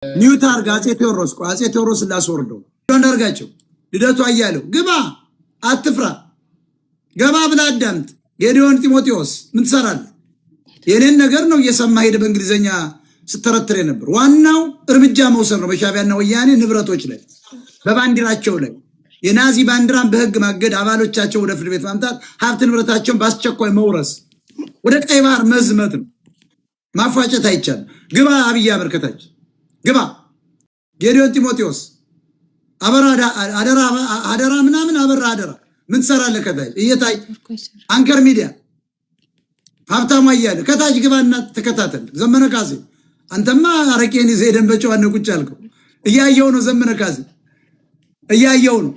ኒውታር ጋዜ ቴዎድሮስ ላስወርደው አንዳርጋቸው ልደቱ አያለው ግባ አትፍራ ገባ ብላ አዳምጥ ጌዲዮን ጢሞቴዎስ ምን ትሰራለህ የኔን ነገር ነው እየሰማ ሄደ በእንግሊዘኛ ስተረትሬ ነበር ዋናው እርምጃ መውሰድ ነው በሻቢያና ወያኔ ንብረቶች ላይ በባንዲራቸው ላይ የናዚ ባንዲራን በህግ ማገድ አባሎቻቸው ወደ ፍርድ ቤት ማምጣት ሀብት ንብረታቸውን ባስቸኳይ መውረስ ወደ ቀይ ባህር መዝመት ነው ማፋጨት አይቻል ግባ አብይ አበርከታች ግባ ጌዲዮን ጢሞቴዎስ አደራ ምናምን አደራ ምን ትሰራለህ ከታች እየታይ አንከር ሚዲያ ሀብታሙ አያለ ከታች ግባና ተከታተል ዘመነ ካሴ አንተማ አረቄን ይዘህ በጨዋነ ቁጭ አልከው እያየው ነው ዘመነ ካሴ እያየው ነው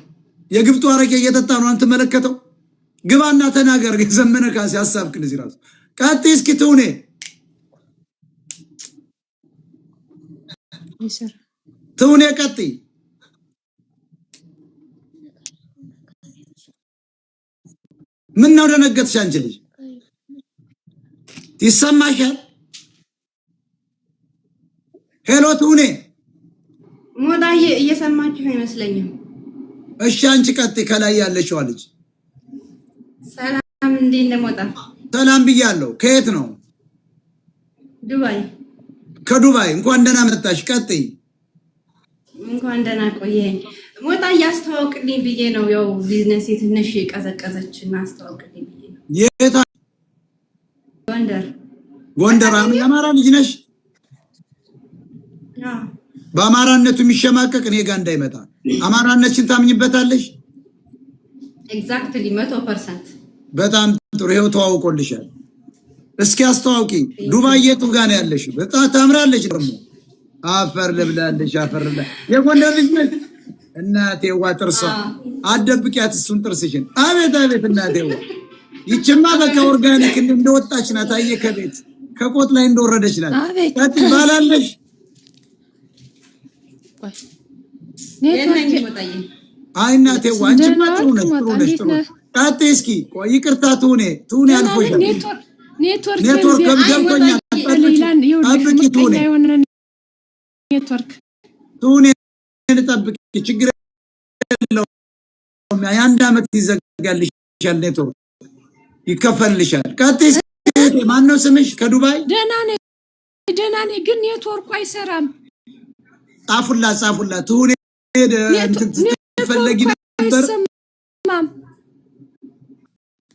የግብጡ አረቄ እየተጣ ነው አንተ መለከተው ግባና ተናገር ዘመነ ካሴ ሐሳብክን እዚህ ራሱ ቀጥይ እስኪ ትውኔ ቀጥይ ምን ነው ደነገጥሽ አንቺ ልጅ ይሰማሻል ሄሎ ትውኔ ሞዳዬ እየሰማችሁ አይመስለኝም እሺ አንቺ ቀጥይ ከላይ ያለሽው ልጅ ሰላም እንዴት እንደሞጣ ሰላም ብያለሁ ከየት ነው ዱባይ ከዱባይ እንኳን ደህና መጣሽ ቀጥይ እንኳን ደህና ቆየኝ ሞጣ ያስተዋውቅልኝ ብዬ ነው ያው ቢዝነስ ትንሽ ቀዘቀዘችና አስተዋውቅልኝ ብዬ ነው የታ ጎንደር አማራ ልጅ ነሽ በአማራነቱ የሚሸማቀቅ እኔ ጋር እንዳይመጣ አማራነትሽን ታምኝበታለሽ ኤግዛክትሊ 100% በጣም ጥሩ ይሄው ተዋውቆልሻል እስኪ አስተዋውቂ ዱባይ የቱ ጋር ነው ያለሽ በጣም ታምራለሽ ደግሞ አፈር ልብላለሽ አፈር ልብላ የጎንደር ልጅ ነሽ እናቴ ዋጥርሷ አደብቂያት እሱን ጥርስሽን አቤት እናቴ ይችማ በቃ ኦርጋኒክ እንደወጣች ናት አየ ከቤት ከቆጥ ላይ እንደወረደች ናት ታጥ ባላለሽ አይ እናቴ ዋንቺ ማጥሩ ነሽ ታጥ እስኪ ይቅርታ ትሁኔ አልፎሻል ኔትወርክ ገብቶኛ አብቂ ትሁኔ ተጠብቂ ችግር የለውም የአንድ አመት ይዘጋልሻል ኔትወርክ ይከፈልሻል ቀጥይ ማን ነው ስምሽ ከዱባይ ደህና ነኝ ግን ኔትወርኩ አይሰራም ጻፉላ ትሁኔ እንትን ትፈልጊ ነበር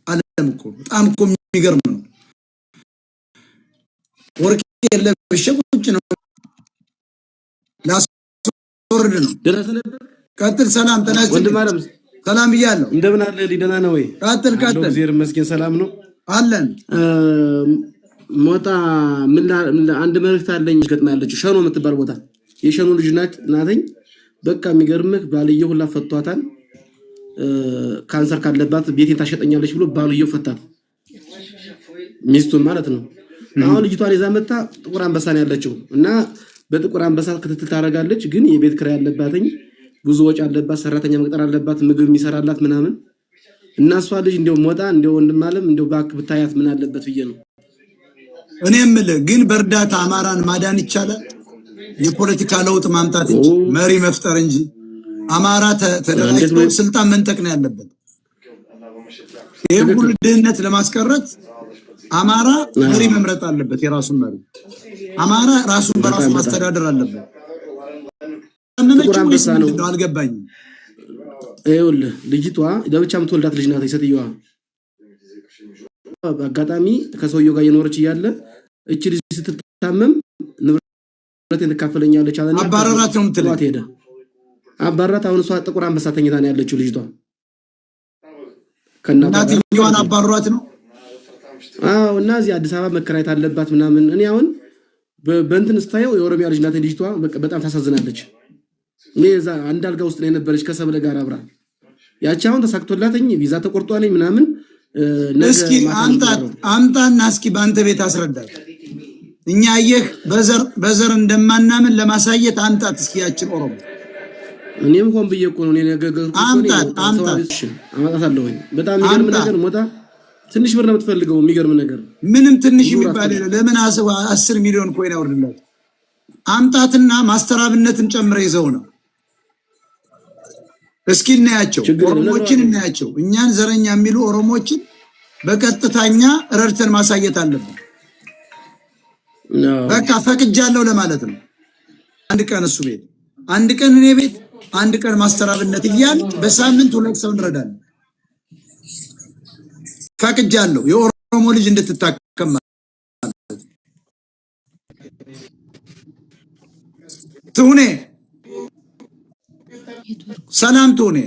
አለም እኮ በጣም እኮ የሚገርም ነው ወርቅ የለብሽ ቁጭ ነው ላስወርድ ነው ደረሰ ነበር ቀጥል ሰላም ተናስቲ ወንድማለም ሰላም ብያለሁ እንደምን አለ ደህና ነው ወይ ቀጥል እግዚአብሔር ይመስገን ሰላም ነው አለን ሞጣ ምን አንድ መልእክት አለኝ ገጥማለች ሸኖ የምትባል ቦታ የሸኖ ልጅ ናትኝ በቃ የሚገርምህ ባልየው ሁላ ፈቷታል ካንሰር ካለባት ቤቴን ታሸጠኛለች ብሎ ባልየው ፈታት ሚስቱን ማለት ነው አሁን ልጅቷን ይዛ መጣ ጥቁር አንበሳ ነው ያለችው እና በጥቁር አንበሳ ክትትል ታረጋለች ግን የቤት ክራይ ያለባትኝ ብዙ ወጪ አለባት ሰራተኛ መቅጠር አለባት ምግብ የሚሰራላት ምናምን እና እሷ ልጅ እንደው ሞጣ እንደው ወንድማለም እንደው ባክ ብታያት ምን አለበት ብዬ ነው እኔም ግን በርዳታ አማራን ማዳን ይቻላል የፖለቲካ ለውጥ ማምጣት እንጂ መሪ መፍጠር እንጂ አማራ ተደራጅቶ ስልጣን መንጠቅ ነው ያለበት ይሄን ሁሉ ድህነት ለማስቀረት አማራ መሪ መምረጥ አለበት የራሱን መሪ አማራ ራሱን በራሱ ማስተዳደር አለበት ነው አልገባኝም አይውልህ ልጅቷ ለብቻ ምትወልዳት ልጅ ናት ይሰጥየዋ በአጋጣሚ ከሰውየው ጋር የኖረች ይያለ እቺ ልጅ ስትታመም ንብረቴን ተካፈለኛለች አለና አባራራት ነው ምትላት ሄደ አባራት አሁን እሷ ጥቁር አንበሳ ተኝታ ነው ያለችው ልጅቷ ከናባራቷን አባራራት ነው አዎ እና እዚህ አዲስ አበባ መከራየት አለባት ምናምን እኔ አሁን በእንትን ስታየው የኦሮሚያ ልጅ ናት ልጅቷ በጣም ታሳዝናለች ለዛ አንዳልጋ ውስጥ ነው የነበረች ከሰብለ ጋር አብራ ያቺ አሁን ተሳክቶላተኝ ቪዛ ተቆርጧለኝ ምናምን እስኪ አምጣና እስኪ ባንተ ቤት አስረዳት እኛ አየህ በዘር እንደማናምን ለማሳየት አምጣት እስኪ ያችን ኦሮሞ እኔም ሆን ብዬ እኮ ነው ነገገር አምጣት አመጣታለሁ በጣም የሚገርም ነገር ሞታ ትንሽ ብር ነው የምትፈልገው የሚገርም ነገር ምንም ትንሽ የሚባል ለምን 10 ሚሊዮን ኮይን አውርድላት አምጣትና ማስተራብነትን ጨምረ ይዘው ነው። እስኪ እናያቸው፣ ኦሮሞችን እናያቸው። እኛን ዘረኛ የሚሉ ኦሮሞችን በቀጥታኛ ረድተን ማሳየት አለብን። በቃ ፈቅጃለሁ ለማለት ነው። አንድ ቀን እሱ ቤት፣ አንድ ቀን እኔ ቤት፣ አንድ ቀን ማስተራብነት እያል በሳምንት 2 ሰው እንረዳለን። ፈቅጃለሁ የኦሮሞ ልጅ እንድትታከም ማለት ትሁኔ፣ ሰላም ትሁኔ።